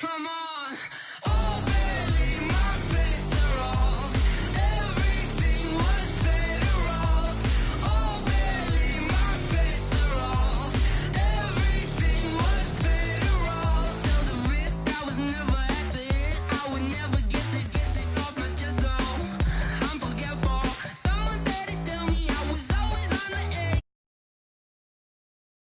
Come on. Oh, barely, my bets are off. Everything was better off. Oh, barely, my bets are off. Everything was better off. Felt the risk, I was never at the end. I would never get this off my chest, though. I'm forgetful. Someone better tell me I was always on the edge.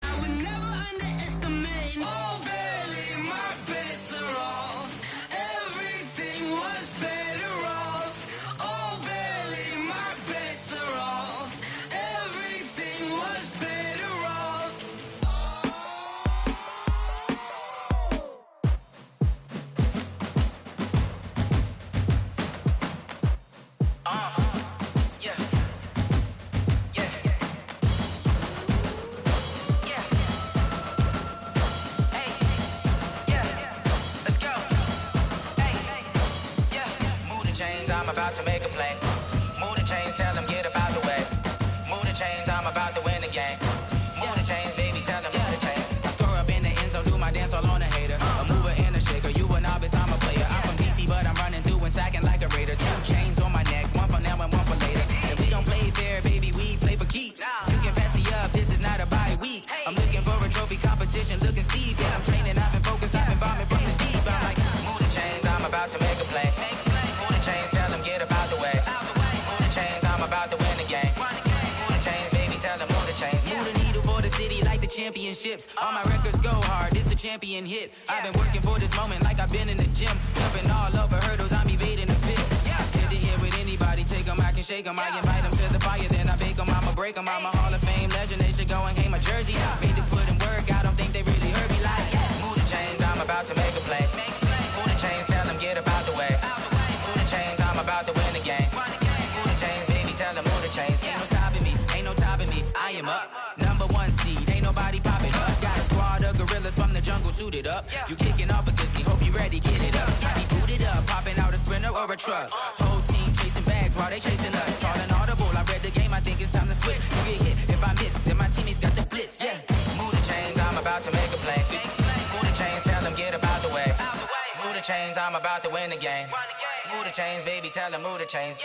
I would never underestimate. Oh, barely, my bets are off. Everything was better off. Oh, barely, my bets are off. Everything was better off. Yeah. Yeah. Yeah. Hey. Yeah. Let's go. Hey. Yeah. Move the chains, I'm about to make a play. Move the chains, tell them get about the way. Move the chains, I'm about to win the game. Move the chains, baby, tell them move the chains. I score up in the end zone, do my dance all on a hater. A mover and a shaker, you a novice, I'm a player. I'm from DC, but I'm running through and sacking like a raider. 2 chains on my neck, one for now and one for later. And we don't play fair, baby, we play for keeps. You can pass me up, this is not a bye week. I'm looking for a trophy competition, looking steep. And I'm training, I've been focused, I've been bombing from the deep. I'm like, move the chains, I'm about to make a play. Move the chains, tell them get about the way. Move the chains, I'm about to win the game. Move the chains, baby, tell them move the chains. Move the needle for the city like the championships. All my records go hard, this a champion hit. I've been working for this moment like I've been in the gym. Jumping all over hurdles, I'm evading the pit. Good to hear with anybody, take them, I can shake them. I invite them to the fire, then I bake them, I'ma break them. I'm a Hall of Fame legend, they should go and hang my jersey. Made to put in work, I don't think they really heard me like, move the chains, I'm about to make a play. Move the chains, tell them get about the way. Move the chains, I'm about to win the game. Move the chains, baby, tell them move the chains. Ain't no stopping me, ain't no topping me. I am up, #1 seed, ain't nobody popping up. Got a squad of gorillas from the jungle suited up. You kicking off against me, hope you ready, get it up. I be booted up, popping out a Sprinter or a truck. Whole team chasing bags while they chasing us. Calling audible, I read the game, I think it's time to switch. You get hit, if I miss, then my teammates got the blitz, yeah. Move the chains, I'm about to make a play. Move the chains, tell them get about the way. Move the chains, I'm about to win the game. Move the chains, baby, tell them move the chains.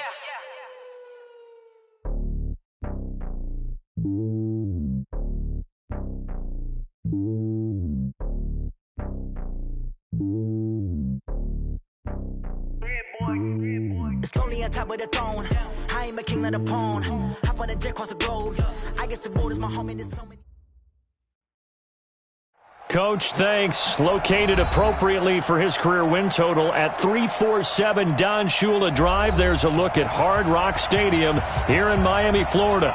It's lonely on top of the throne. I ain't a king of the pawn. Hop on a jet across the globe. I guess the road is my home and there's so many. Coach, thanks. Located appropriately for his career win total at 347 Don Shula Drive. There's a look at Hard Rock Stadium here in Miami, Florida.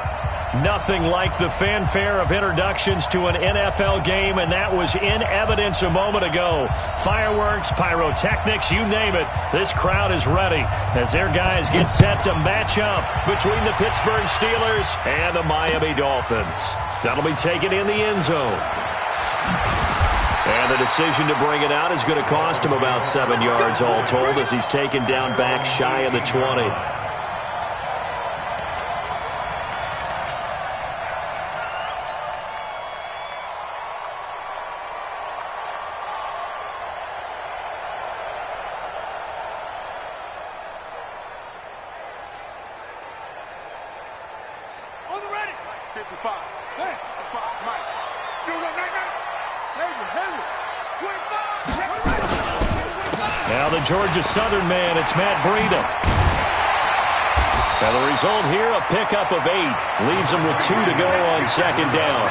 Nothing like the fanfare of introductions to an NFL game, and that was in evidence a moment ago. Fireworks, pyrotechnics, you name it. This crowd is ready as their guys get set to match up between the Pittsburgh Steelers and the Miami Dolphins. That'll be taken in the end zone. And the decision to bring it out is going to cost him about 7 yards all told as he's taken down back shy of the 20. On the ready. 55. Hey, 5, Mike. You go, 25. Now the Georgia Southern man, it's Matt Breida. And the result here, a pickup of 8. Leaves him with 2 to go on second down.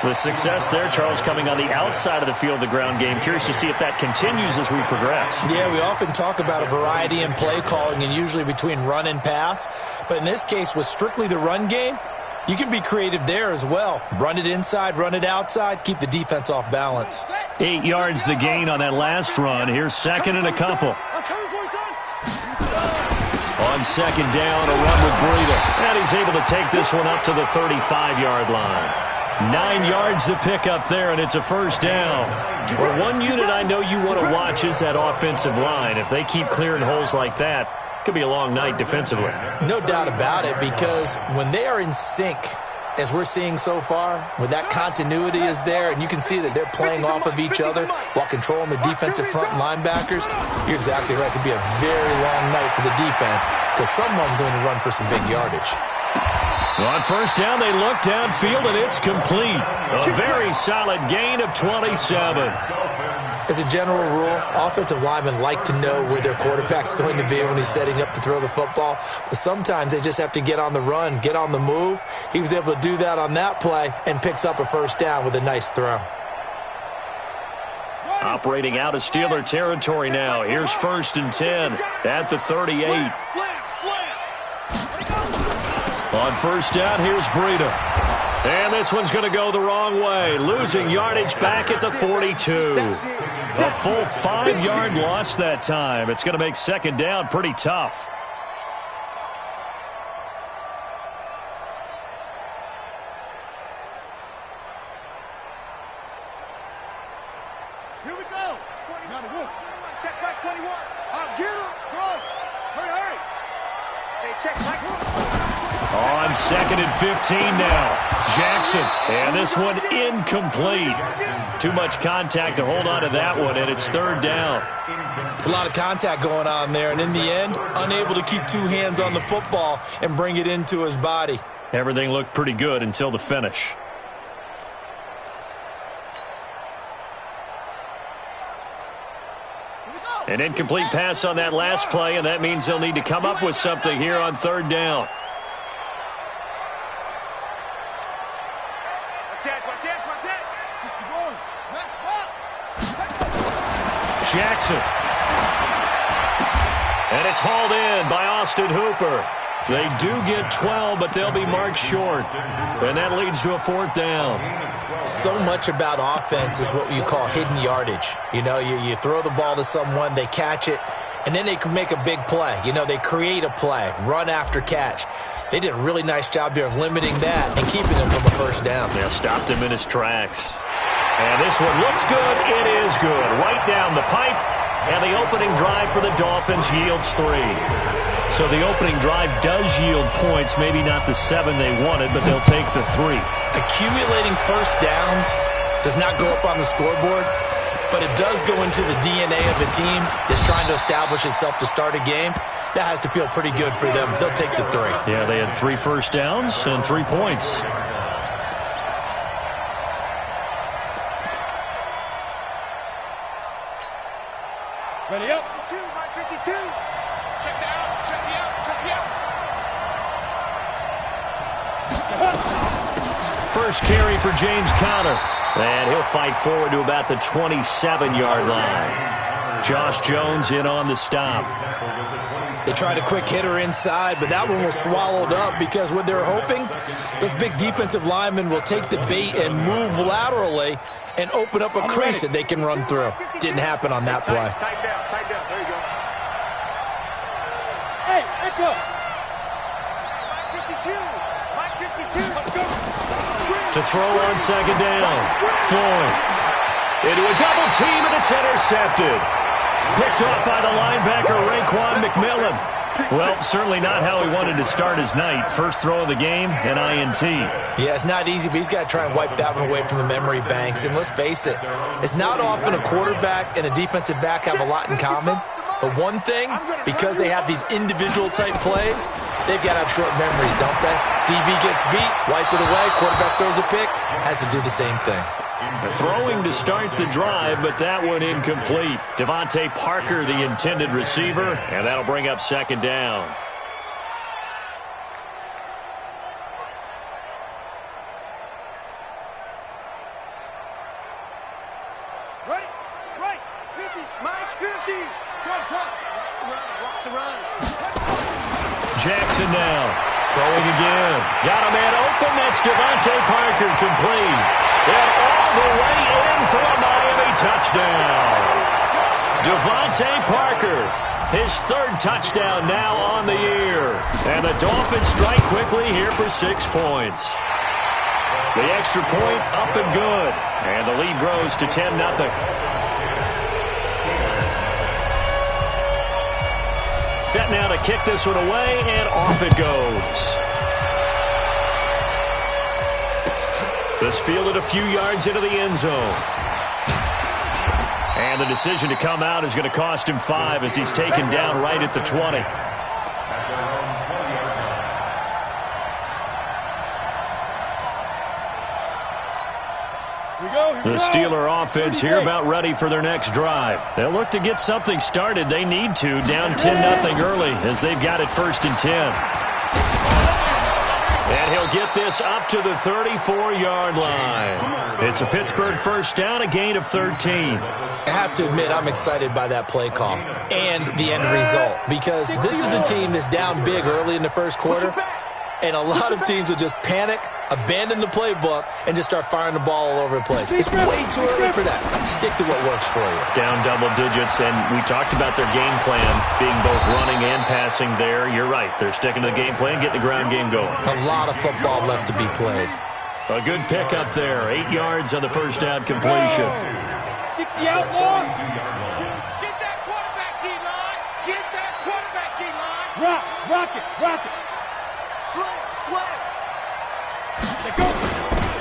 The success there, Charles, coming on the outside of the field, the ground game. Curious to see if that continues as we progress. Yeah, we often talk about a variety in play calling and usually between run and pass. But in this case, with strictly the run game, you can be creative there as well. Run it inside, run it outside, keep the defense off balance. 8 yards the gain on that last run. Here's second and a couple. On second down, a run with Breida. And he's able to take this one up to the 35-yard line. 9 yards to pick up there, and it's a first down. Well, one unit I know you want to watch is that offensive line. If they keep clearing holes like that, it could be a long night defensively. No doubt about it, because when they are in sync, as we're seeing so far, when that continuity is there and you can see that they're playing off of each other while controlling the defensive front linebackers, you're exactly right. It could be a very long night for the defense because someone's going to run for some big yardage. On first down, they look downfield, and it's complete. A very solid gain of 27. As a general rule, offensive linemen like to know where their quarterback's going to be when he's setting up to throw the football. But sometimes they just have to get on the run, get on the move. He was able to do that on that play and picks up a first down with a nice throw. Operating out of Steeler territory now. Here's 1st and 10 at the 38. On first down, here's Breida. And this one's going to go the wrong way, losing yardage back at the 42. A full 5-yard loss that time. It's going to make second down pretty tough. Here we go. 21. Check back 21. I'll get him. Go. Hurry. Hey, check back. On 2nd and 15 now. Jackson. And this one incomplete. Too much contact to hold on to that one, and it's 3rd down. It's a lot of contact going on there, and in the end, unable to keep 2 hands on the football and bring it into his body. Everything looked pretty good until the finish. An incomplete pass on that last play, and that means they'll need to come up with something here on 3rd down. Jackson. And it's hauled in by Austin Hooper. They do get 12, but they'll be marked short. And that leads to a 4th down. So much about offense is what you call hidden yardage. You know, you throw the ball to someone, they catch it, and then they can make a big play. You know, they create a play, run after catch. They did a really nice job there of limiting that and keeping him from a first down. They stopped him in his tracks. And this one looks good. It is good. Right down the pipe. And the opening drive for the Dolphins yields 3. So the opening drive does yield points. Maybe not the 7 they wanted, but they'll take the 3. Accumulating first downs does not go up on the scoreboard, but it does go into the DNA of a team that's trying to establish itself to start a game. That has to feel pretty good for them. They'll take the 3. Yeah, they had 3 first downs and 3 points. Ready up. 52. Check me out. First carry for James Conner. And he'll fight forward to about the 27-yard line. Josh Jones in on the stop. They tried a quick hitter inside, but that one was swallowed up because what they're hoping, those big defensive linemen will take the bait and move laterally and open up a crease that they can run through. Didn't happen on that play. Tight down. There you go. Hey, echo. 52. Let's go. To throw on second down. Floyd. Into a double team, and it's intercepted. Picked off by the linebacker, Raekwon McMillan. Well, certainly not how he wanted to start his night. First throw of the game, an INT. Yeah, it's not easy, but he's got to try and wipe that one away from the memory banks. And let's face it, it's not often a quarterback and a defensive back have a lot in common. But one thing, because they have these individual type plays, they've got to have short memories, don't they? DB gets beat, wipe it away, quarterback throws a pick, has to do the same thing. Throwing to start the drive, but that one incomplete. Devontae Parker, the intended receiver, and that'll bring up second down. Right. 50. Mike, 50. Run. Jackson now. Throwing again. Got a man open. That's Devontae Parker, complete. And all the way in for a Miami touchdown. Devontae Parker, his 3rd touchdown now on the year. And the Dolphins strike quickly here for 6 points. The extra point up and good. And the lead grows to 10-0. Set now to kick this one away, and off it goes. This fielded a few yards into the end zone. And the decision to come out is going to cost him 5 as he's taken down right at the 20. The Steeler offense here about ready for their next drive. They'll look to get something started. They need to, down 10-0 early as they've got it 1st and 10. And he'll get this up to the 34-yard line. It's a Pittsburgh first down, a gain of 13. I have to admit, I'm excited by that play call and the end result because this is a team that's down big early in the first quarter, and a lot of teams will just panic, abandon the playbook, and just start firing the ball all over the place. It's way too early for that. Stick to what works for you. Down double digits, and we talked about their game plan being both running and passing there. You're right. They're sticking to the game plan, getting the ground game going. A lot of football left to be played. A good pickup there. 8 yards on the first down completion. 60 out long. Get that quarterback D-line. Get that quarterback D-line. Rock it. Slam.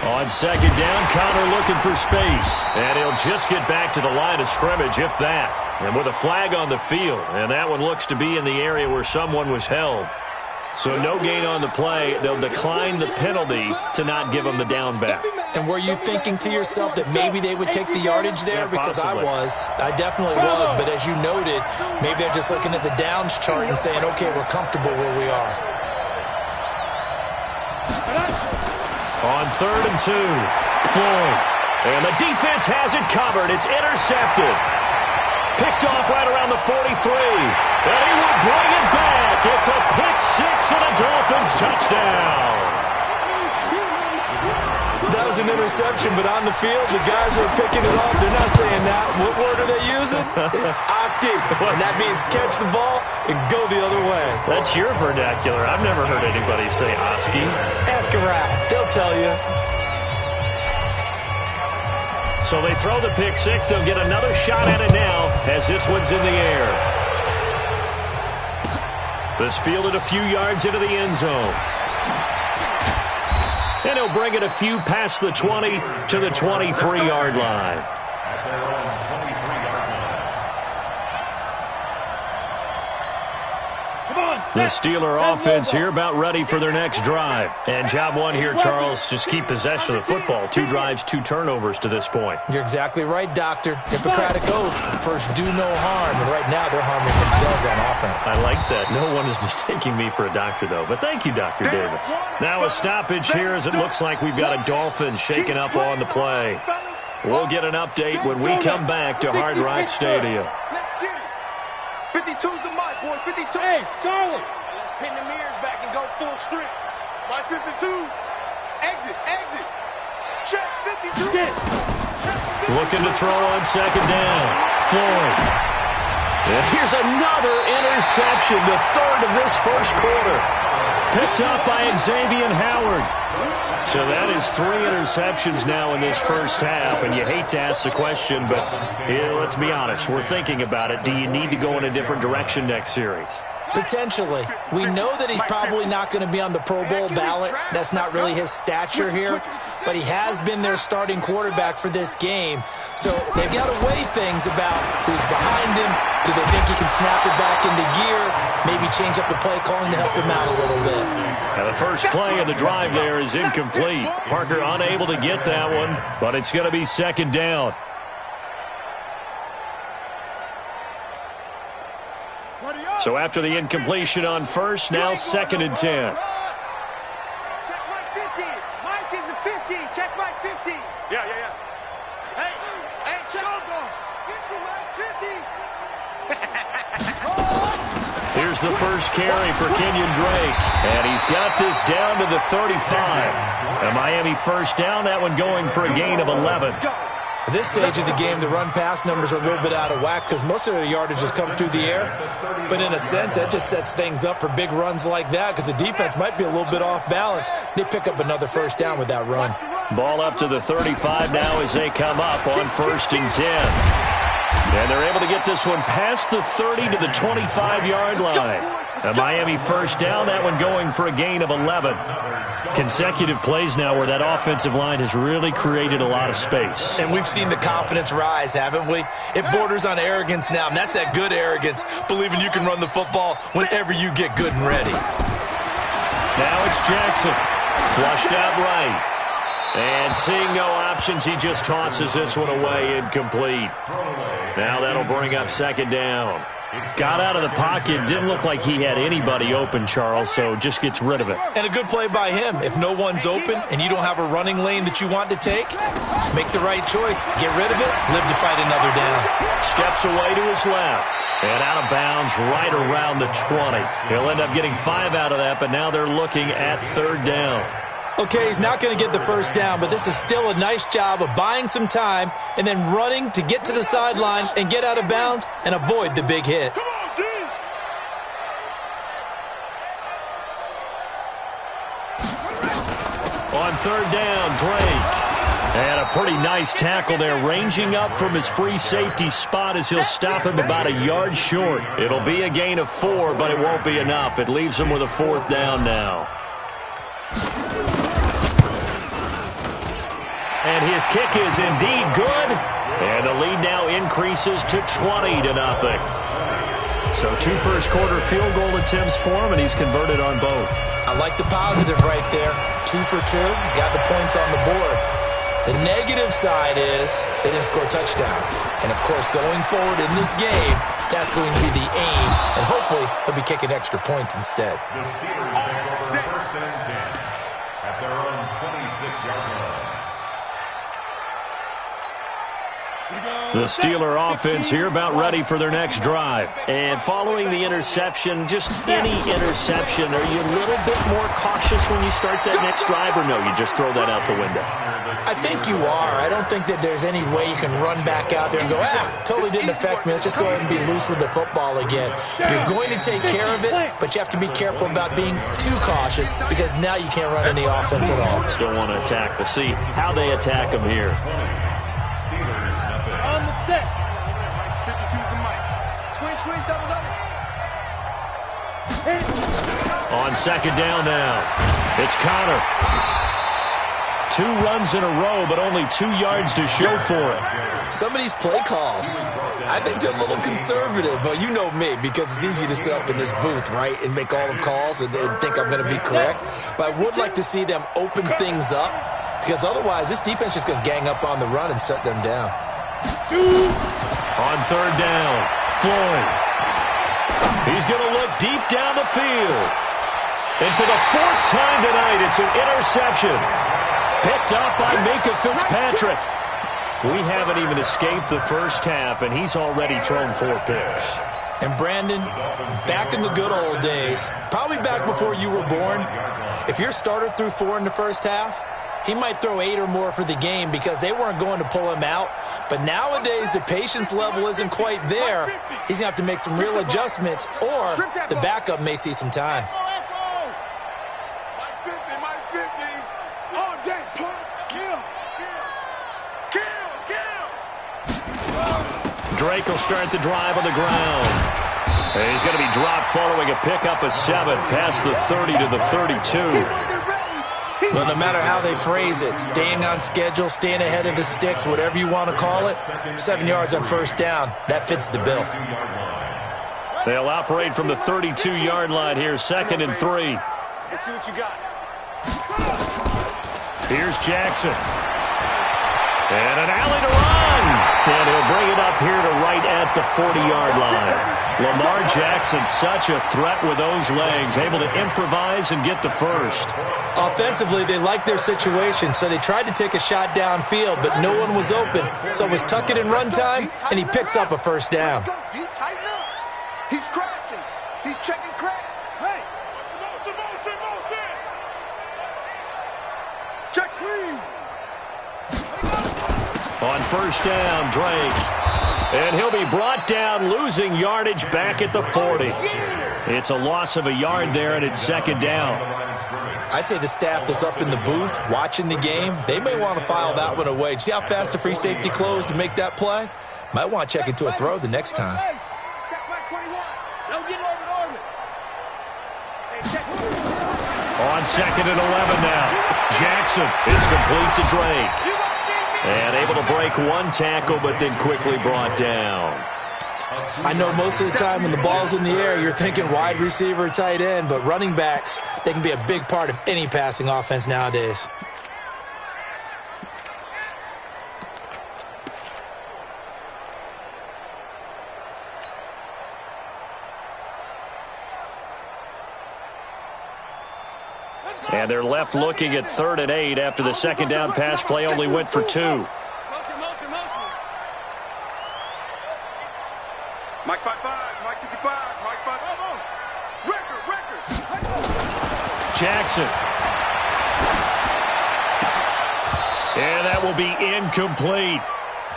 On second down, Connor looking for space. And he'll just get back to the line of scrimmage, if that. And with a flag on the field. And that one looks to be in the area where someone was held. So no gain on the play. They'll decline the penalty to not give them the down back. And were you thinking to yourself that maybe they would take the yardage there? Yeah, because possibly. I definitely was. But as you noted, maybe they're just looking at the downs chart and saying, okay, we're comfortable where we are. On 3rd and 2, Floyd. And the defense has it covered. It's intercepted. Picked off right around the 43. And he will bring it back. It's a pick 6 and a Dolphins touchdown. That was an interception, but on the field, the guys who are picking it off, they're not saying that. What word are they using? It's Oski. And that means catch the ball and go the other way. That's your vernacular. I've never heard anybody say Oski. Ask around. They'll tell you. So they throw the pick 6. They'll get another shot at it now as this one's in the air. This fielded a few yards into the end zone. And he'll bring it a few past the 20 to the 23-yard line. The Steeler offense here about ready for their next drive. And job one here, Charles, just keep possession of the football. 2 drives, 2 turnovers to this point. You're exactly right, Doctor. Hippocratic oath. First, do no harm. And right now, they're harming themselves on offense. I like that. No one is mistaking me for a doctor, though. But thank you, Dr. Davis. Now a stoppage here as it looks like we've got a Dolphin shaking up on the play. We'll get an update when we come back to Hard Rock Stadium. 52's the mic, boy. 52. Hey, Charlie. Let's pin the mirrors back and go full strip. My 52. Exit. Check 52. Looking to throw on second down. Floyd. And here's another interception, the 3rd of this first quarter. Picked up by Xavier Howard. So that is 3 interceptions now in this first half, and you hate to ask the question, but let's be honest. We're thinking about it. Do you need to go in a different direction next series? Potentially. We know that he's probably not going to be on the Pro Bowl ballot. That's not really his stature here. But he has been their starting quarterback for this game. So they've got to weigh things about who's behind him. Do they think he can snap it back into gear? Maybe change up the play calling to help him out a little bit. Now the first play of the drive there is incomplete. Parker unable to get that one, but it's going to be second down. So after the incompletion on first, now 2nd and 10. Check Mike 50. Mike is a 50. Check Mike 50. Yeah. Hey, check. 50, Mike 50. Here's the first carry for Kenyon Drake. And he's got this down to the 35. A Miami first down, that one going for a gain of 11. At this stage of the game, the run-pass numbers are a little bit out of whack because most of the yardage has come through the air. But in a sense, that just sets things up for big runs like that because the defense might be a little bit off balance. They pick up another first down with that run. Ball up to the 35 now as they come up on 1st and 10. And they're able to get this one past the 30 to the 25-yard line. A Miami first down, that one going for a gain of 11. Consecutive plays now where that offensive line has really created a lot of space. And we've seen the confidence rise, haven't we? It borders on arrogance now, and that's that good arrogance, believing you can run the football whenever you get good and ready. Now it's Jackson. Flushed out right. And seeing no options, he just tosses this one away incomplete. Now that'll bring up second down. Got out of the pocket. Didn't look like he had anybody open, Charles, so just gets rid of it. And a good play by him. If no one's open and you don't have a running lane that you want to take, make the right choice. Get rid of it. Live to fight another down. Steps away to his left. And out of bounds right around the 20. He'll end up getting 5 out of that, but now they're looking at third down. Okay, he's not going to get the first down, but this is still a nice job of buying some time and then running to get to the sideline and get out of bounds and avoid the big hit. On third down, Drake. And a pretty nice tackle there, ranging up from his free safety spot as he'll stop him about a yard short. It'll be a gain of 4, but it won't be enough. It leaves him with a fourth down now. And his kick is indeed good. And the lead now increases to 20-0. So 2 first-quarter field goal attempts for him, and he's converted on both. I like the positive right there. 2 for 2, got the points on the board. The negative side is they didn't score touchdowns. And, of course, going forward in this game, that's going to be the aim. And hopefully he'll be kicking extra points instead. The Steelers take over first and 10 at their own 26-yard line. The Steeler offense here about ready for their next drive. And following the interception, just any interception, are you a little bit more cautious when you start that next drive, or no, you just throw that out the window? I think you are. I don't think that there's any way you can run back out there and go, totally didn't affect me. Let's just go ahead and be loose with the football again. You're going to take care of it, but you have to be careful about being too cautious because now you can't run any offense at all. Still want to attack. We'll see how they attack him here. On the set. 52's the mic. Squeeze, double. On second down now, it's Connor. 2 runs in a row, but only 2 yards to show for it. Some of these play calls, I think they're a little conservative, but you know me, because it's easy to sit up in this booth, right, and make all the calls and think I'm going to be correct. But I would like to see them open things up, because otherwise this defense is going to gang up on the run and shut them down. On third down, Floyd. He's going to look deep down the field. And for the 4th time tonight, it's an interception. Picked up by Minka Fitzpatrick. We haven't even escaped the first half, and he's already thrown 4 picks. And Brandon, back in the good old days, probably back before you were born, if your starter threw 4 in the first half, he might throw 8 or more for the game because they weren't going to pull him out. But nowadays, the patience level isn't quite there. He's going to have to make some real adjustments, or the backup may see some time. Drake will start the drive on the ground. And he's going to be dropped following a pickup of 7 past the 30 to the 32. Well, no matter how they phrase it, staying on schedule, staying ahead of the sticks, whatever you want to call it, 7 yards on first down, that fits the bill. They'll operate from the 32-yard line here, 2nd and 3. Let's see what you got. Here's Jackson. And an alley to run. And he'll bring it up here to right at the 40-yard line. Lamar Jackson, such a threat with those legs, able to improvise and get the first. Offensively, they liked their situation, so they tried to take a shot downfield, but no one was open. So it was tuck it in run time, and he picks up a first down. Tighten up. He's crashing. He's checking crash. Hey. Motion. Check screen. On first down, Drake. And he'll be brought down, losing yardage back at the 40. It's a loss of a yard there, and it's 2nd down. I'd say the staff that's up in the booth watching the game, they may want to file that one away. See how fast the free safety closed to make that play? Might want to check into a throw the next time. Check back 21. Don't get orbit. On 2nd and 11 now. Jackson is complete to Drake. And able to break one tackle, but then quickly brought down. I know most of the time when the ball's in the air, you're thinking wide receiver, tight end, but running backs, they can be a big part of any passing offense nowadays. And they're left looking at 3rd and 8 after the second down pass play only went for 2. Mike 5-5, Mike 55, Mike 5-5. Record. Jackson. And that will be incomplete.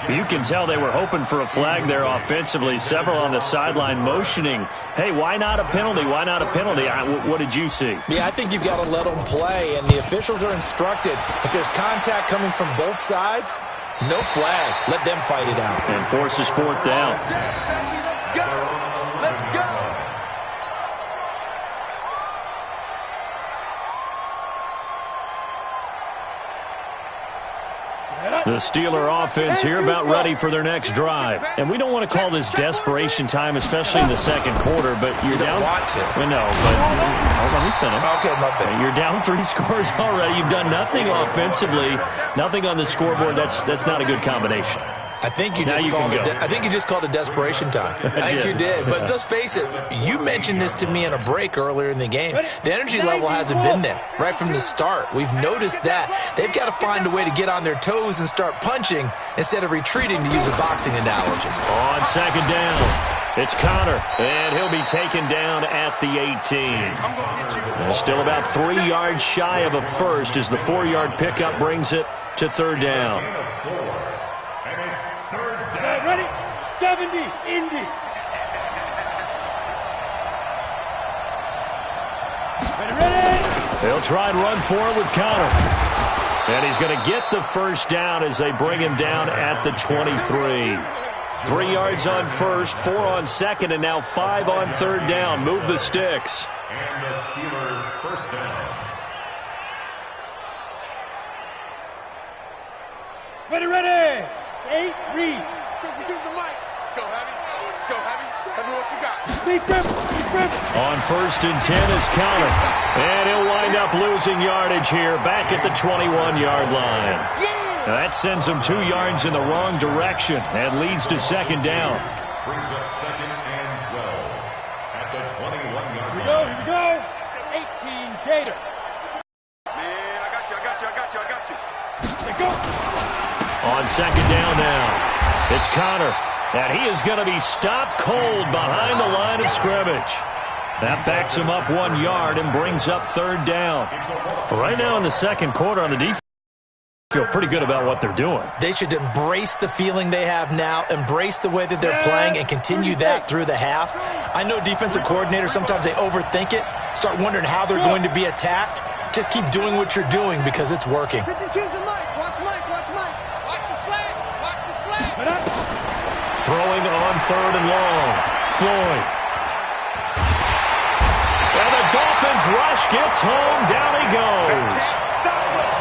You can tell they were hoping for a flag there offensively. Several on the sideline motioning, hey, why not a penalty? Why not a penalty? What did you see? Yeah, I think you've got to let them play, and the officials are instructed. If there's contact coming from both sides, no flag. Let them fight it out. And forces 4th down. Let's go. The Steeler offense here about ready for their next drive. And we don't want to call this desperation time, especially in the second quarter, but you're down. You don't want to. Well, no, but let me finish. Okay, my bad. You're down 3 scores already. You've done nothing offensively, nothing on the scoreboard. That's not a good combination. I think you just called it desperation time. I think you did. But let's face it, you mentioned this to me in a break earlier in the game. The energy level hasn't been there right from the start. We've noticed that. They've got to find a way to get on their toes and start punching instead of retreating, to use a boxing analogy. On 2nd down, it's Connor, and he'll be taken down at the 18. Still about 3 yards shy of a first as the 4-yard pickup brings it to 3rd down. Ready? 70, Indy. Ready. They'll try and run for it with Connor. And he's going to get the first down as they bring him down at the 23. 3 yards on first, 4 on second, and now 5 on 3rd down. Move the sticks. And the Steelers first down. Ready. 8-3. Use the mic. Let's go, Heavy. Tell me what you got. Deep grip. On 1st and 10 is Connor. And he'll wind up losing yardage here back at the 21-yard line. Now that sends him 2 yards in the wrong direction and leads to 2nd down. Brings up 2nd and 12 at the 21-yard line. Here we go. 18 Gator. Man, I got you. Let's go. On 2nd down now. It's Connor, and he is going to be stopped cold behind the line of scrimmage. That backs him up 1 yard and brings up 3rd down. Right now in the second quarter on the defense, feel pretty good about what they're doing. They should embrace the feeling they have now, embrace the way that they're playing, and continue that through the half. I know defensive coordinators, sometimes they overthink it, start wondering how they're going to be attacked. Just keep doing what you're doing because it's working. Throwing on 3rd and long. Floyd. And the Dolphins rush gets home. Down he goes.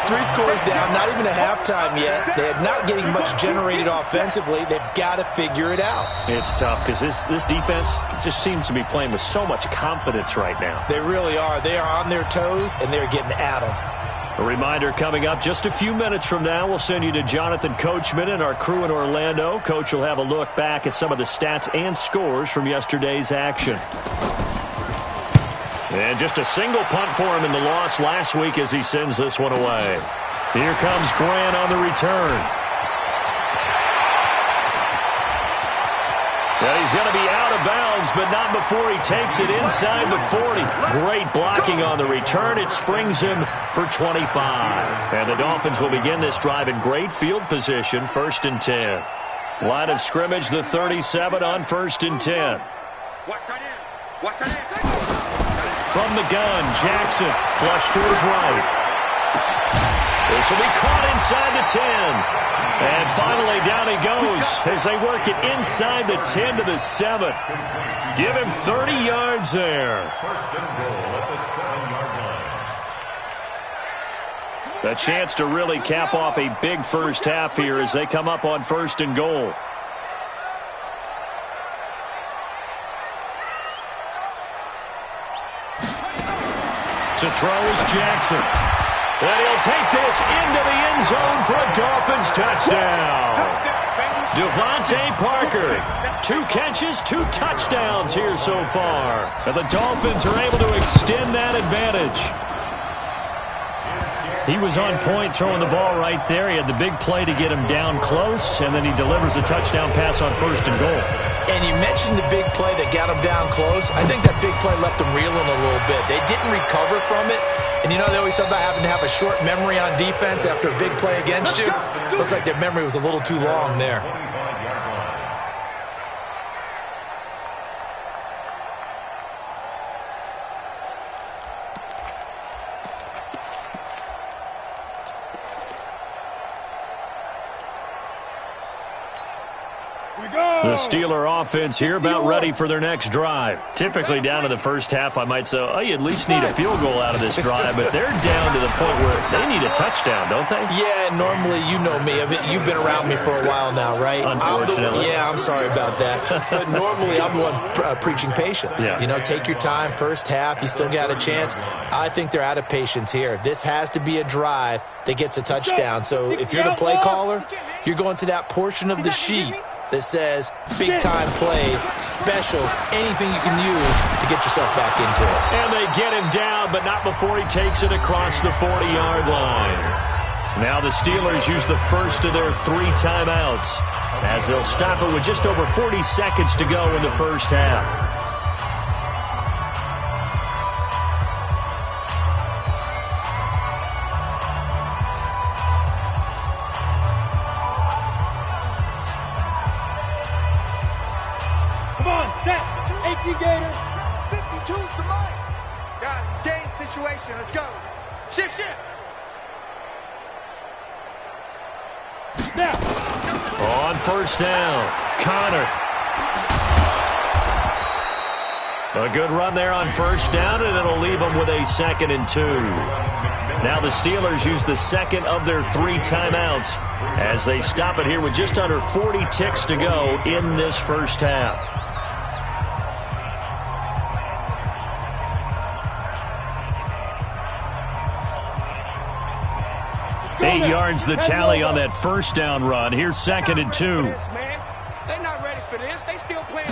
3 scores down, not even a halftime yet. They're not getting much generated offensively. They've got to figure it out. It's tough because this defense just seems to be playing with so much confidence right now. They really are. They are on their toes, and they're getting at them. A reminder coming up just a few minutes from now, we'll send you to Jonathan Coachman and our crew in Orlando. Coach will have a look back at some of the stats and scores from yesterday's action. And just a single punt for him in the loss last week as he sends this one away. Here comes Grant on the return. Now he's going to be out of bounds, but not before he takes it inside the 40. Great blocking on the return. It springs him for 25. And the Dolphins will begin this drive in great field position, 1st and 10. Line of scrimmage, the 37 on 1st and 10. From the gun, Jackson, flush to his right. This will be caught inside the 10. And finally, down he goes as they work it inside the 10 to the 7. Give him 30 yards there. 1st and goal at the 7-yard line. A chance to really cap off a big first half here as they come up on 1st and goal. To throw is Jackson. And he'll take this into the end zone for a Dolphins touchdown. Devontae Parker, 2 catches, 2 touchdowns here so far. And the Dolphins are able to extend that advantage. He was on point throwing the ball right there. He had the big play to get him down close, and then he delivers a touchdown pass on 1st and goal. And you mentioned the big play that got him down close. I think that big play left him reeling a little bit. They didn't recover from it. And you know, they always talk about having to have a short memory on defense after a big play against you. Looks like their memory was a little too long there. The Steeler offense here about ready for their next drive. Typically down to the first half, I might say, oh, you at least need a field goal out of this drive, but they're down to the point where they need a touchdown, don't they? Yeah, normally, you know me. I mean, you've been around me for a while now, right? Unfortunately. I'm sorry about that. But normally, I'm the one preaching patience. Yeah. You know, take your time, first half, you still got a chance. I think they're out of patience here. This has to be a drive that gets a touchdown. So if you're the play caller, you're going to that portion of the sheet that says big-time plays, specials, anything you can use to get yourself back into it. And they get him down, but not before he takes it across the 40-yard line. Now the Steelers use the first of their 3 timeouts as they'll stop it with just over 40 seconds to go in the first half. Gator, 52's the line. Guys, it's game situation. Let's go. Shift. Now. On 1st down, Connor. A good run there on 1st down, and it'll leave them with a 2nd and 2. Now the Steelers use the 2nd of their 3 timeouts as they stop it here with just under 40 ticks to go in this first half. 8 yards the tally on that 1st down run. Here's 2nd and 2. They're not ready for this. They still playing.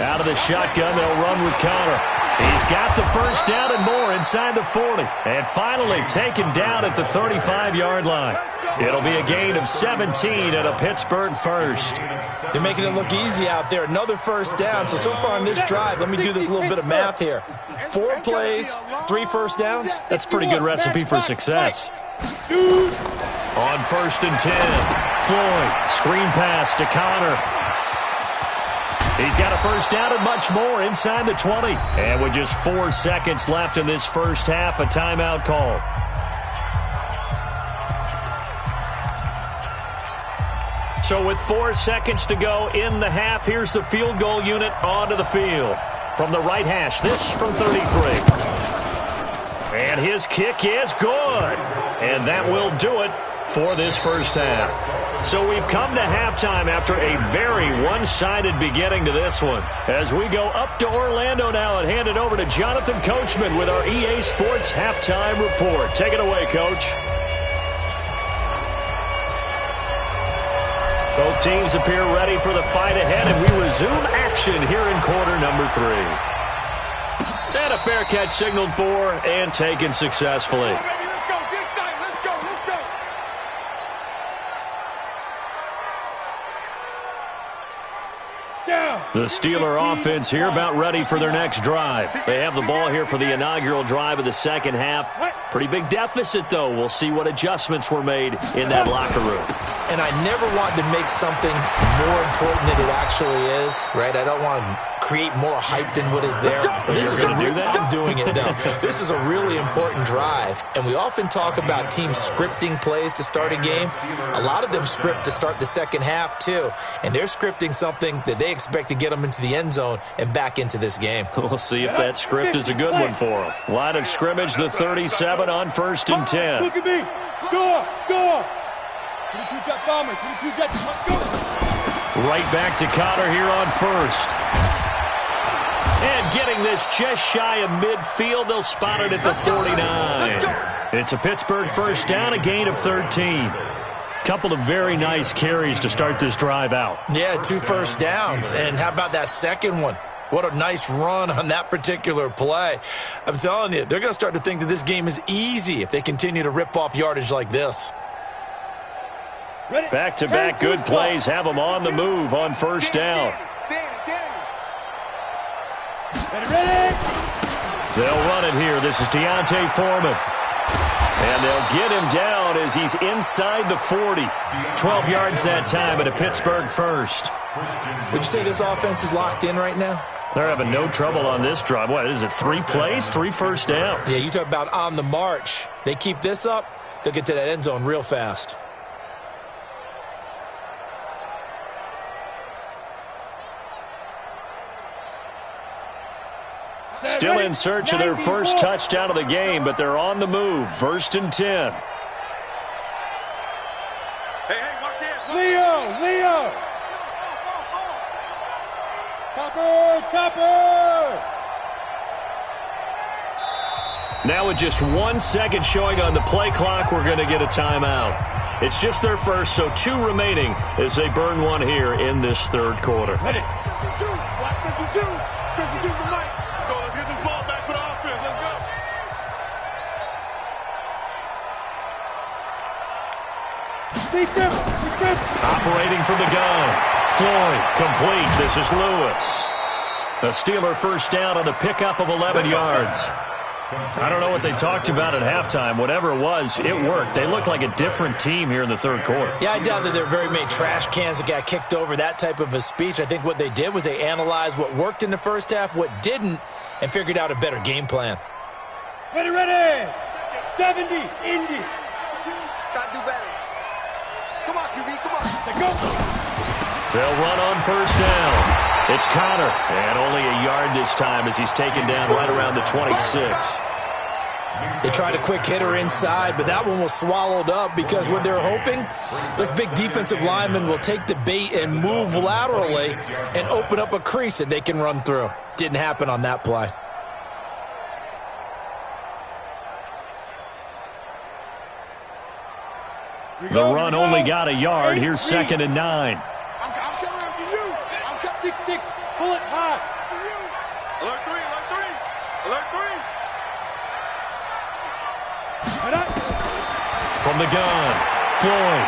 Out of the shotgun, they'll run with Connor. He's got the 1st down and more inside the 40. And finally taken down at the 35-yard line. It'll be a gain of 17 and a Pittsburgh first. They're making it look easy out there. Another 1st down. So far on this drive, let me do this little bit of math here. 4 plays, 3 first downs. That's a pretty good recipe for success. On 1st and 10, Floyd, screen pass to Connor. He's got a 1st down and much more inside the 20. And with just 4 seconds left in this first half, a timeout call. So with 4 seconds to go in the half, here's the field goal unit onto the field. From the right hash, this from 33. And his kick is good. And that will do it for this first half. So we've come to halftime after a very one-sided beginning to this one. As we go up to Orlando now and hand it over to Jonathan Coachman with our EA Sports Halftime Report. Take it away, Coach. Both teams appear ready for the fight ahead, and we resume action here in quarter number 3. And a fair catch signaled for and taken successfully. The Steeler offense here about ready for their next drive. They have the ball here for the inaugural drive of the second half. Pretty big deficit, though. We'll see what adjustments were made in that locker room. And I never want to make something more important than it actually is, right? I don't want to create more hype than what is there. But this is I'm doing it, though. This is a really important drive. And we often talk about teams scripting plays to start a game. A lot of them script to start the second half, too. And they're scripting something that they expect to get them into the end zone and back into this game. We'll see if that script is a good one for them. Line of scrimmage, the 37. 7 on 1st and 10. Look at me. Go. 22 jet bombers. 22 jet. Let's go. Right back to Connor here on 1st. And getting this just shy of midfield. They'll spot it at the 49. It's a Pittsburgh first down, a gain of 13. Couple of very nice carries to start this drive out. Yeah, 2 first downs. And how about that second one? What a nice run on that particular play. I'm telling you, they're going to start to think that this game is easy if they continue to rip off yardage like this. Back-to-back good plays have them on the move on 1st down. They'll run it here. This is Deontay Foreman. And they'll get him down as he's inside the 40. 12 yards that time at a Pittsburgh first. Would you say this offense is locked in right now? They're having no trouble on this drive. What is it, 3 plays, 3 first downs? Yeah, you talk about on the march. They keep this up, they'll get to that end zone real fast. Still in search of their first touchdown of the game, but they're on the move. 1st and 10. Hey, watch it. Leo. Topper. Now with just 1 second showing on the play clock, we're going to get a timeout. It's just their first, so 2 remaining as they burn 1 here in this 3rd quarter. 52's the mic. Let's get this ball back for the offense. Let's go. Operating from the gun. Floyd, complete. This is Lewis. A Steeler first down on the pickup of 11 yards. I don't know what they talked about at halftime. Whatever it was, it worked. They look like a different team here in the 3rd quarter. Yeah, I doubt that there are very many trash cans that got kicked over, that type of a speech. I think what they did was they analyzed what worked in the first half, what didn't, and figured out a better game plan. Ready. 70, Indy. Gotta do better. Come on, QB, come on. Let's go. They'll run on 1st down. It's Connor, and only a yard this time as he's taken down right around the 26. They tried a quick hitter inside, but that one was swallowed up because what they're hoping, this big defensive lineman will take the bait and move laterally and open up a crease that they can run through. Didn't happen on that play. The run only got a yard. Here's 2nd and 9. I'm coming after you. 6-6, pull it high. Alert 3. From the gun, Floyd.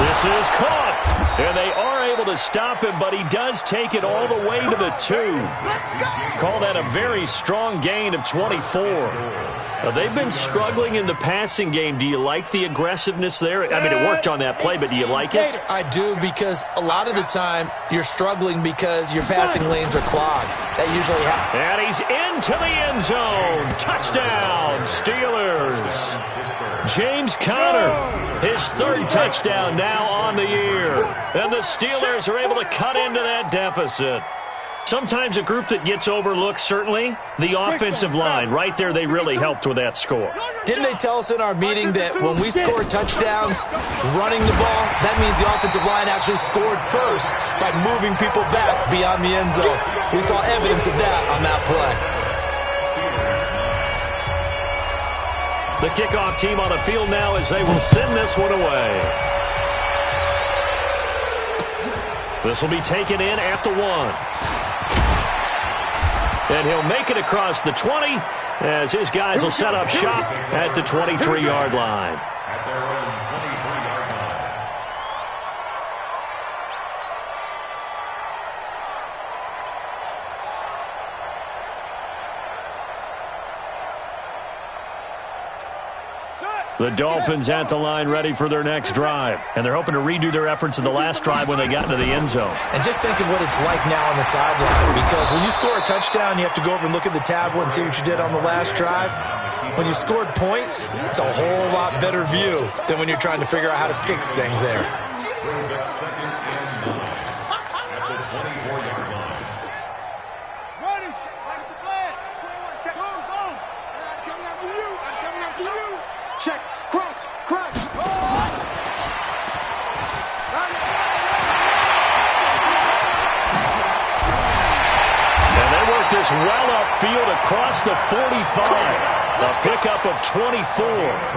This is caught. And they are able to stop him, but he does take it all the way to the 2. Call that a very strong gain of 24. They've been struggling in the passing game. Do you like the aggressiveness there? I mean, it worked on that play, but do you like it? I do, because a lot of the time you're struggling because your passing lanes are clogged. That usually happens. And he's into the end zone. Touchdown, Steelers. James Conner, his 3rd touchdown now on the year. And the Steelers are able to cut into that deficit. Sometimes a group that gets overlooked, certainly, the offensive line. Right there, they really helped with that score. Didn't they tell us in our meeting that when we score touchdowns running the ball, that means the offensive line actually scored first by moving people back beyond the end zone? We saw evidence of that on that play. The kickoff team on the field now as they will send this one away. This will be taken in at the 1. And he'll make it across the 20 as his guys will set up shop at the 23-yard line. At their own 23-yard line. The Dolphins at the line ready for their next drive. And they're hoping to redo their efforts in the last drive when they got into the end zone. And just think of what it's like now on the sideline, because when you score a touchdown, you have to go over and look at the tablet and see what you did on the last drive. When you scored points, it's a whole lot better view than when you're trying to figure out how to fix things there. Brings up 2nd and 1 at the 24-yard line. Ready. Check the plan. 21. Check. Go. well upfield across the 45. A pickup of 24,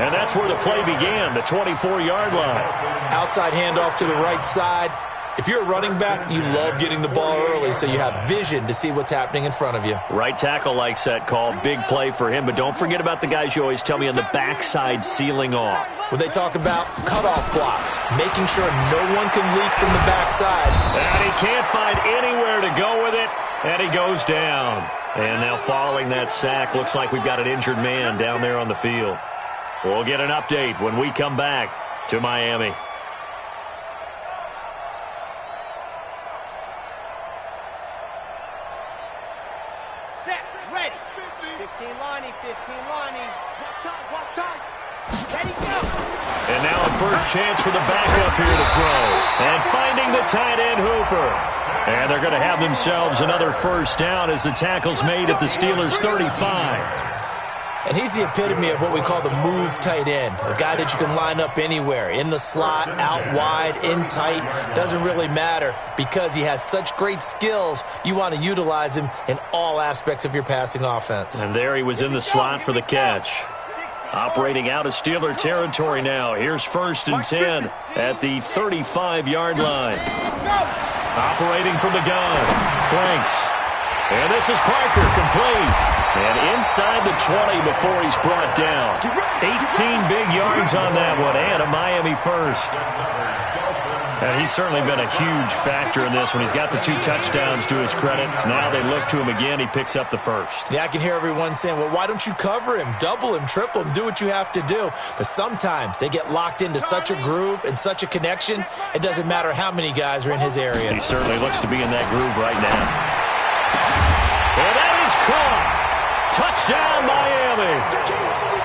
and that's where the play began, the 24-yard line. Outside handoff to the right side. If you're a running back, you love getting the ball early so you have vision to see what's happening in front of you. Right tackle likes that call. Big play for him, but don't forget about the guys you always tell me on the backside sealing off. When they talk about cutoff blocks, making sure no one can leak from the backside. And he can't find anywhere to go with it, and he goes down. And now following that sack, looks like we've got an injured man down there on the field. We'll get an update when we come back to Miami. Set, ready. 15 Lonnie, 15 Lonnie. Walk time. Ready, go. And now a first chance for the backup here to throw. And finding the tight end Hooper. And they're going to have themselves another first down as the tackle's made at the Steelers' 35. And he's the epitome of what we call the move tight end, a guy that you can line up anywhere, in the slot, out wide, in tight, doesn't really matter because he has such great skills. You want to utilize him in all aspects of your passing offense. And there he was in the slot for the catch. Operating out of Steeler territory now. Here's 1st and 10 at the 35-yard line. Operating from the gun. Franks. And this is Parker, complete. And inside the 20 before he's brought down. 18 big yards on that one, and a Miami first. And he's certainly been a huge factor in this when he's got the 2 touchdowns to his credit. Now they look to him again. He picks up the first. Yeah, I can hear everyone saying, well, why don't you cover him, double him, triple him, do what you have to do. But sometimes they get locked into such a groove and such a connection, it doesn't matter how many guys are in his area. He certainly looks to be in that groove right now. And that is caught. Touchdown, Miami.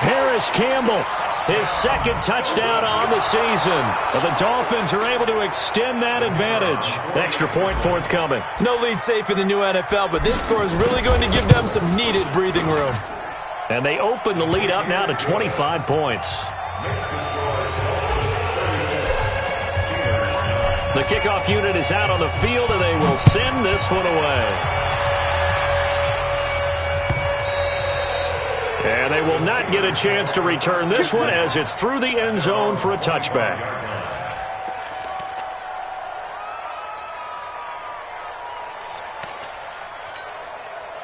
Harris Campbell, his 2nd touchdown on the season. But the Dolphins are able to extend that advantage. Extra point forthcoming. No lead safe in the new NFL, but this score is really going to give them some needed breathing room. And they open the lead up now to 25 points. The kickoff unit is out on the field, and they will send this one away. And they will not get a chance to return this one as it's through the end zone for a touchback.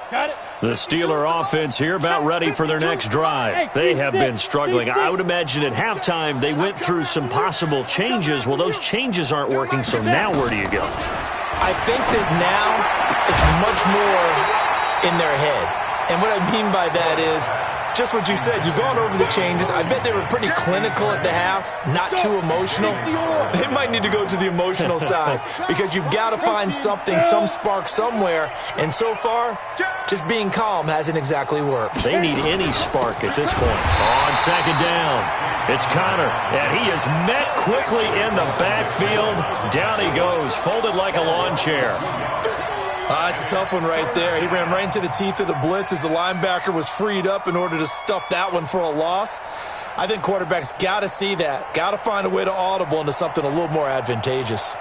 Got it. The Steeler offense here about ready for their next drive. They have been struggling. I would imagine at halftime they went through some possible changes. Well, those changes aren't working, so now where do you go? I think that now it's much more in their head. And what I mean by that is just what you said. You've gone over the changes. I bet they were pretty clinical at the half, not too emotional. They might need to go to the emotional side because you've got to find something, some spark somewhere. And so far, just being calm hasn't exactly worked. They need any spark at this point. On 2nd down, it's Connor, and he is met quickly in the backfield. Down he goes, folded like a lawn chair. It's a tough one right there. He ran right into the teeth of the blitz as the linebacker was freed up in order to stuff that one for a loss. I think quarterbacks got to see that. Got to find a way to audible into something a little more advantageous.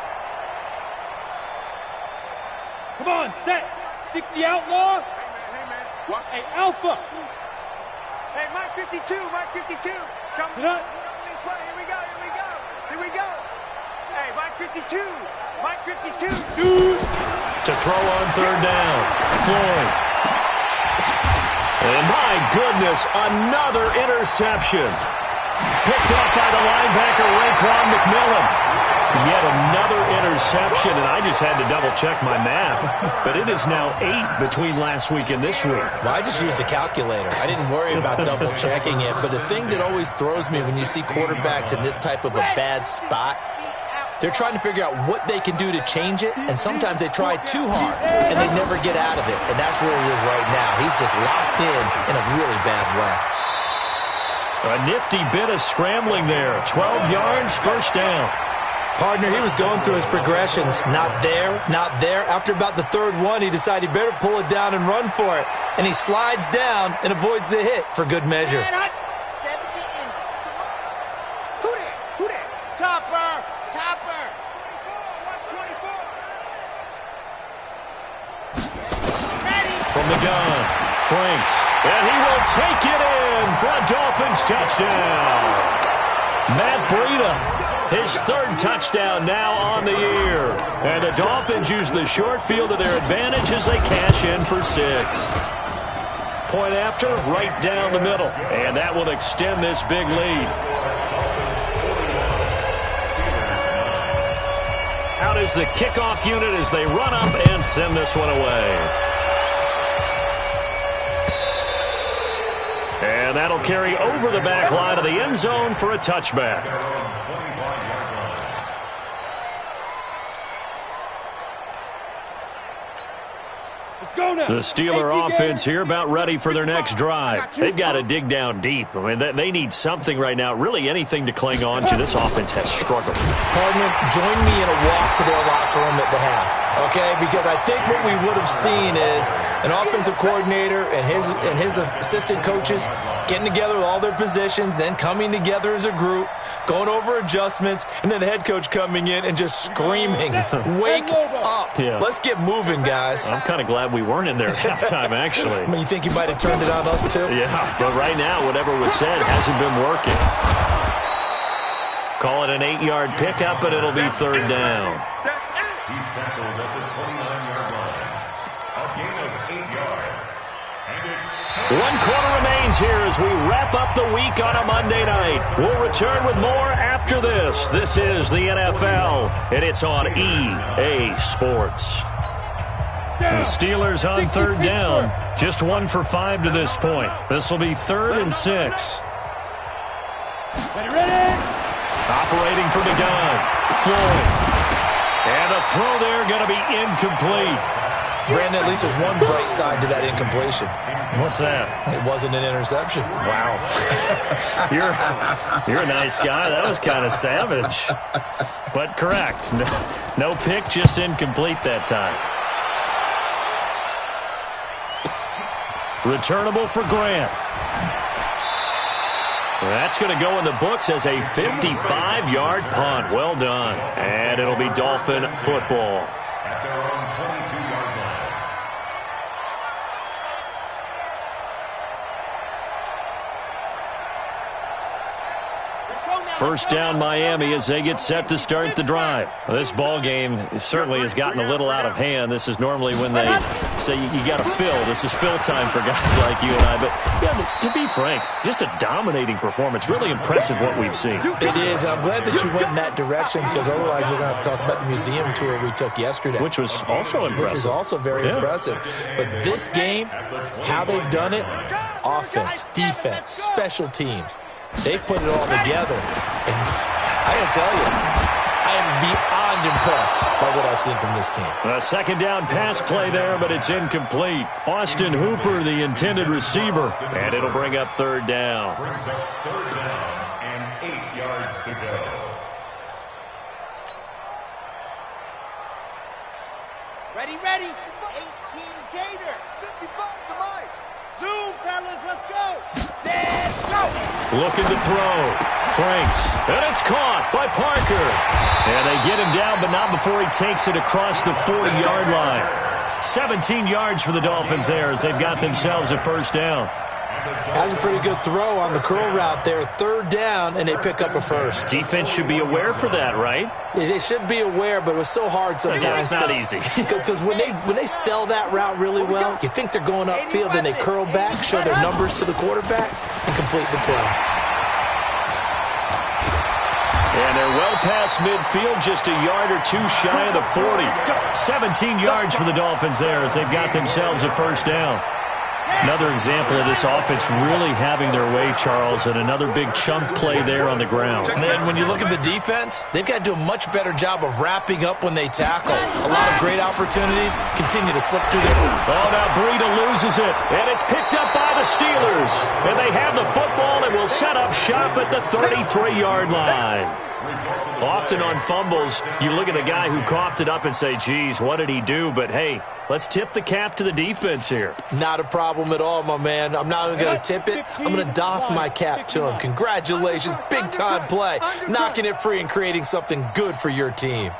Come on, set. 60 outlaw. Hey, man. Hey, Alpha. Hey, Mike 52. Mike 52. It's coming this way. Here we go. Hey, Mike 52. Mike 52. Shoot. To throw on 3rd down, Floyd. And my goodness, another interception. Picked off by the linebacker, Raekwon McMillan. Yet another interception, and I just had to double-check my math. But it is now 8 between last week and this week. Well, I just used a calculator. I didn't worry about double-checking it. But the thing that always throws me when you see quarterbacks in this type of a bad spot, they're trying to figure out what they can do to change it, and sometimes they try too hard, and they never get out of it. And that's where he is right now. He's just locked in a really bad way. A nifty bit of scrambling there. 12 yards, first down. Partner, he was going through his progressions. Not there, not there. After about the 3rd one, he decided he better pull it down and run for it. And he slides down and avoids the hit for good measure. Who that? Topper. From from the gun. Franks, and he will take it in for a Dolphins touchdown. Matt Breida, his third touchdown now on the year. And the Dolphins use the short field to their advantage as they cash in for 6. Point after, right down the middle. And that will extend this big lead. Out is the kickoff unit as they run up and send this one away. And that'll carry over the back line of the end zone for a touchback. The Steeler offense here about ready for their next drive. They've got to dig down deep. I mean, they need something right now, really anything to cling on to. This offense has struggled. Hardman, join me in a walk to their locker room at the half, okay? Because I think what we would have seen is an offensive coordinator and his assistant coaches getting together with all their positions, then coming together as a group, going over adjustments, and then the head coach coming in and just screaming, wake up. Yeah. Let's get moving, guys. I'm kind of glad we weren't in there at halftime, actually. I mean, you think you might have turned it on us, too? Yeah, but right now, whatever was said hasn't been working. Call it an 8-yard pickup, and it'll be third down. He's tackled at the 29-yard line. A gain of 8 yards. And it's 1 quarter remains here as we wrap up the week on a Monday night. We'll return with more after this. This is the NFL, and it's on EA Sports. The Steelers on third down. Just 1 for 5 to this point. This will be 3rd and 6. Ready? Operating from the gun. Floyd. And the throw there going to be incomplete. Brandon, at least there's one bright side to that incompletion. What's that? It wasn't an interception. Wow. You're a nice guy. That was kind of savage. But correct. No pick, just incomplete that time. Returnable for Grant. That's going to go in the books as a 55-yard punt. Well done. And it'll be Dolphin football. at their own 22-yard line. First down Miami as they get set to start the drive. This ball game certainly has gotten a little out of hand. This is normally when they say you got to fill. This is fill time for guys like you and I. But yeah, to be frank, just a dominating performance. Really impressive what we've seen. It is, and I'm glad that you went in that direction because otherwise we're going to have to talk about the museum tour we took yesterday. Which was also impressive. Which was also very impressive. But this game, how they've done it, offense, defense, special teams. They've put it all together. And I got to tell you, I am beyond impressed by what I've seen from this team. A second down pass play there, but it's incomplete. Austin Hooper, the intended receiver, and it'll bring up third down. Brings up third down and 8 yards to go. Ready, ready. 18 Gator. 55 to Mike. Zoom, fellas, let's go. Set, go. Looking to throw. Franks. And it's caught by Parker. And they get him down, but not before he takes it across the 40-yard line. 17 yards for the Dolphins there as they've got themselves a first down. That's a pretty good throw on the curl route there. Third down, and they pick up a first. Defense should be aware for that, right? They should be aware, but it was so hard sometimes. Yeah, it's not easy. Because when they sell that route really well, you think they're going upfield, then they curl back, show their numbers to the quarterback, and complete the play. And they're well past midfield, just a yard or two shy of the 40. 17 yards for the Dolphins there as they've got themselves a first down. Another example of this offense really having their way, Charles, and another big chunk play there on the ground. And then when you look at the defense, they've got to do a much better job of wrapping up when they tackle. A lot of great opportunities continue to slip through their... Oh, now Breida loses it, and it's picked up by the Steelers. And they have the football and will set up shop at the 33-yard line. Often on fumbles, you look at the guy who coughed it up and say, geez, what did he do? But, hey, let's tip the cap to the defense here. Not a problem at all, my man. I'm not even going to tip it. I'm going to doff my cap to him. Congratulations. Big-time play. Knocking it free and creating something good for your team.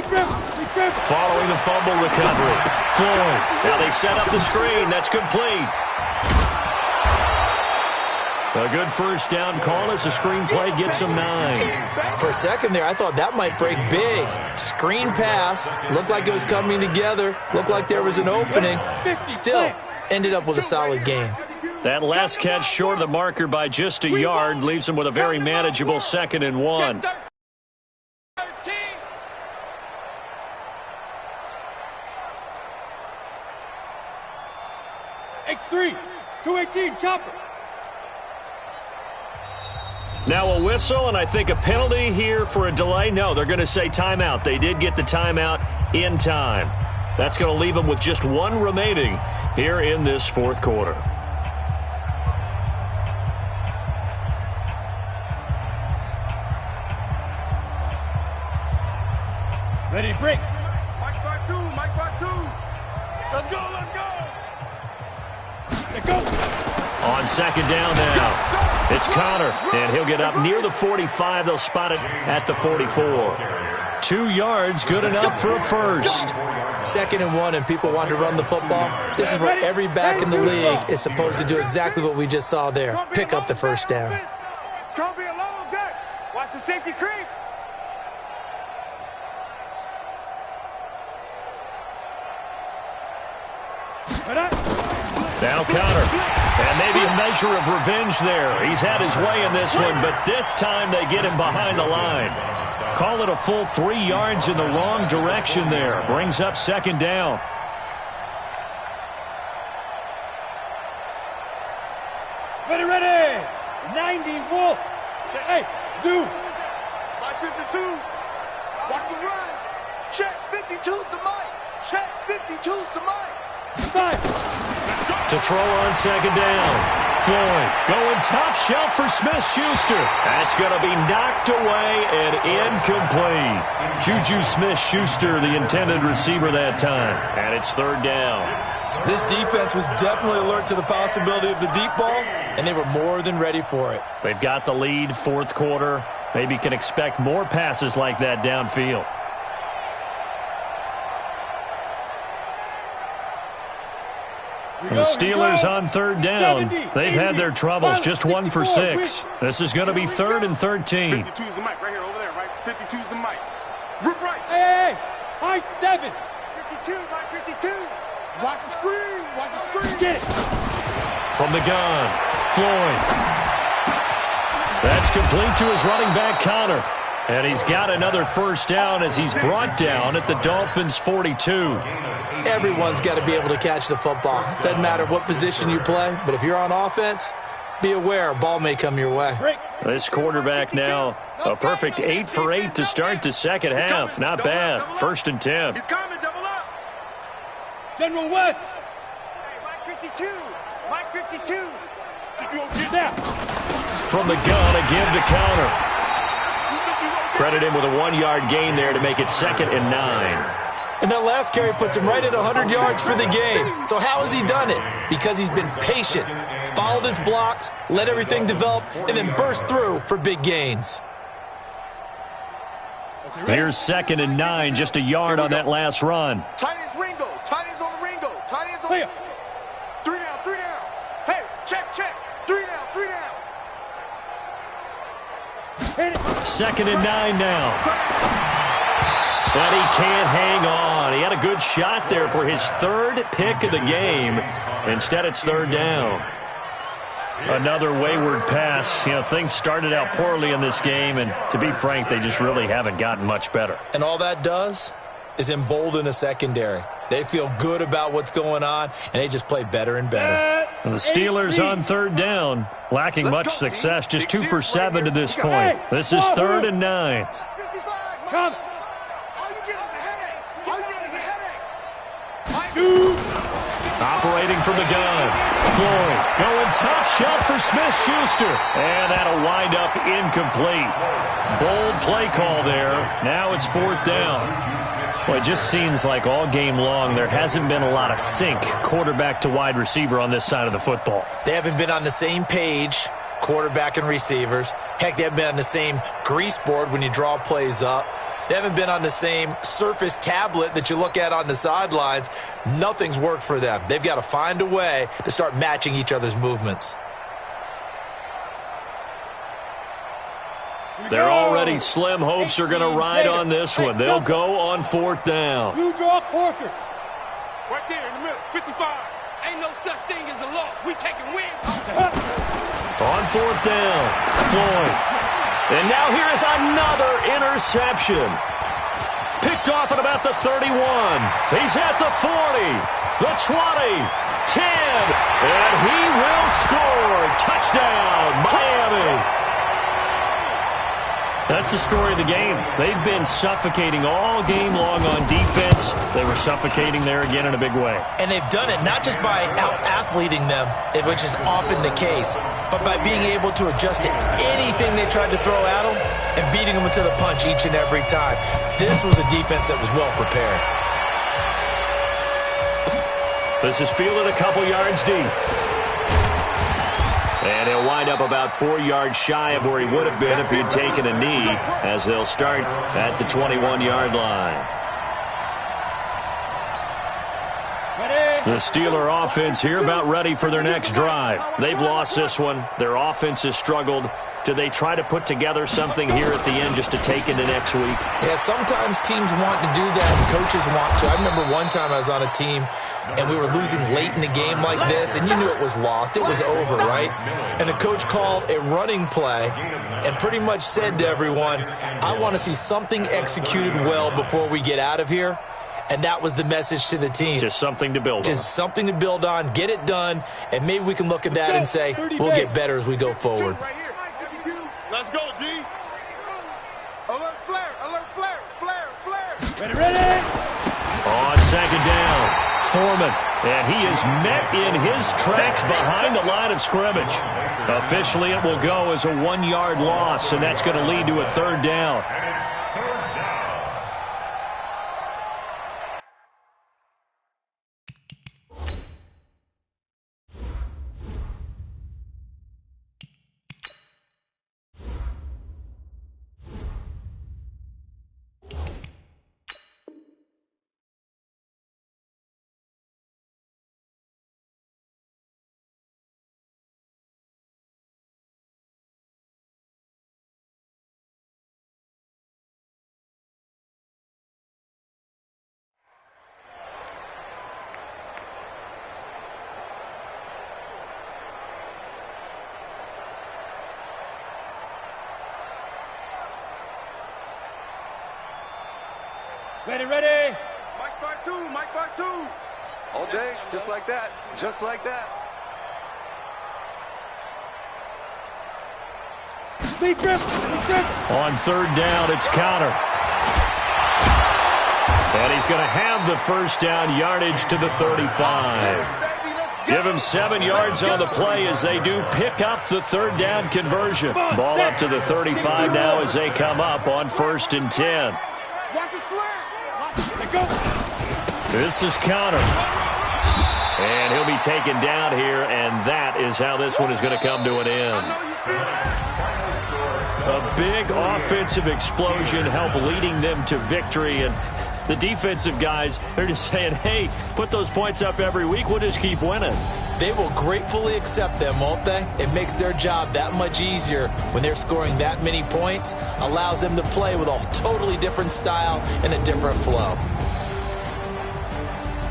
Following the fumble recovery. Floyd. Now they set up the screen. That's complete. A good first down call as the screen play gets them 9. For a second there, I thought that might break big. Screen pass. Looked like it was coming together. Looked like there was an opening. Still, ended up with a solid game. That last catch short of the marker by just a yard leaves them with a very manageable 2nd and 1. X3, 218, chopper. Now a whistle, and I think a penalty here for a delay. No, they're going to say timeout. They did get the timeout in time. That's going to leave them with just 1 remaining here in this 4th quarter. Ready to break. Mike part 2, Mike part 2. Let's go, let's go. Let's go. On 2nd down now. It's Connor, and he'll get up near the 45. They'll spot it at the 44. 2 yards, good enough for a first. 2nd and 1, and people want to run the football. This is where every back in the league is supposed to do exactly what we just saw there. Pick up the first down. It's going to be a long day. Watch the safety creep. Now Connor. And maybe a measure of revenge there. He's had his way in this one, but this time they get him behind the line. Call it a full 3 yards in the wrong direction there. Brings up 2nd down. Ready, ready. 90 Wolf. Hey, Zoo. Mike 52. Watch the run. Check 52's the mic. Check 52's the mic. 5. To throw on 2nd down. Floyd going top shelf for Smith-Schuster. That's going to be knocked away and incomplete. Juju Smith-Schuster, the intended receiver that time. And it's 3rd down. This defense was definitely alert to the possibility of the deep ball, and they were more than ready for it. They've got the lead, 4th quarter. Maybe can expect more passes like that downfield. The Steelers on 3rd down. They've had their troubles, just 1 for 6. This is going to be 3rd and 13. 52's the mic right here, over there, right? 52's the mic. Root right. Hey, high 7. 52, Mike 52. Watch the screen, watch the screen. Get it. From the gun, Floyd. That's complete to his running back, Connor. And he's got another first down as he's brought down at the Dolphins' 42. Everyone's got to be able to catch the football. Doesn't matter what position you play, but if you're on offense, be aware a ball may come your way. This quarterback now, a perfect 8 for 8 to start the 2nd half. Not bad. 1st and 10. He's coming, double up. General West. Hey, Mike 52. Mike 52. Get that. From the gun, a give to Connor. Credit him with a 1-yard gain there to make it 2nd and 9. And that last carry puts him right at 100 yards for the game. So how has he done it? Because he's been patient, followed his blocks, let everything develop, and then burst through for big gains. Here's 2nd and 9, just a yard on that last run. Tight ends Ringo. Tight ends on the Ringo. Tight ends on the... 3 down, 3 down. Hey, check, check. 3 down, 3 down. 2nd and 9 now. But he can't hang on. He had a good shot there for his 3rd pick of the game. Instead, it's 3rd down. Another wayward pass. You know, things started out poorly in this game, and to be frank, they just really haven't gotten much better. And all that does is embolden a secondary. They feel good about what's going on, and they just play better and better. And the Steelers on 3rd down, lacking much success, just 2 for 7 to this point. This is 3rd and 9. Come. Operating from the gun. Floyd going top shelf for Smith-Schuster. And that'll wind up incomplete. Bold play call there. Now it's 4th down. Well, it just seems like all game long there hasn't been a lot of sync quarterback to wide receiver on this side of the football. They haven't been on the same page, quarterback and receivers. Heck, they haven't been on the same grease board when you draw plays up. They haven't been on the same surface tablet that you look at on the sidelines. Nothing's worked for them. They've got to find a way to start matching each other's movements. They're already slim hopes are going to ride on this one. They'll go on 4th down. You draw quarters. Right there in the middle, 55. Ain't no such thing as a loss. We taking wins. On 4th down, Floyd. And now here is another interception. Picked off at about the 31. He's at the 40, the 20, 10, and he will score. Touchdown, Miami. That's the story of the game. They've been suffocating all game long on defense. They were suffocating there again in a big way. And they've done it not just by out-athleting them, which is often the case, but by being able to adjust to anything they tried to throw at them and beating them to the punch each and every time. This was a defense that was well prepared. This is fielded a couple yards deep. And he'll wind up about 4 yards shy of where he would have been if he had taken a knee, as they'll start at the 21-yard line. The Steeler offense here about ready for their next drive. They've lost this one. Their offense has struggled. Do they try to put together something here at the end just to take into next week? Yeah, sometimes teams want to do that and coaches want to. I remember one time I was on a team and we were losing late in the game like this, and you knew it was lost. It was over, right? And the coach called a running play and pretty much said to everyone, I want to see something executed well before we get out of here. And that was the message to the team. Just something to build on. Just something to build on, get it done, and maybe we can look at that and say, we'll get better as we go forward. Let's go, D. Alert flare, alert flare, flare, flare. Ready. On 2nd down, Foreman. And he is met in his tracks behind the line of scrimmage. Officially, it will go as a 1-yard loss, and that's going to lead to a 3rd down. Ready. Mike 5-2, Mike 5-2. All day, just like that, just like that. Speed grip. On 3rd down, it's Counter. And he's going to have the 1st down yardage to the 35. Give him 7 yards on the play as they do pick up the 3rd down conversion. Ball up to the 35 now as they come up on 1st and 10. This is Counter. And he'll be taken down here, and that is how this one is going to come to an end. A big offensive explosion helped leading them to victory, and the defensive guys, they're just saying, hey, put those points up every week, we'll just keep winning. They will gratefully accept them, won't they? It makes their job that much easier when they're scoring that many points, allows them to play with a totally different style and a different flow.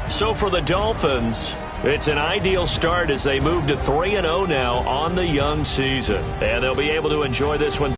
So for the Dolphins, it's an ideal start as they move to 3-0 now on the young season. And they'll be able to enjoy this one.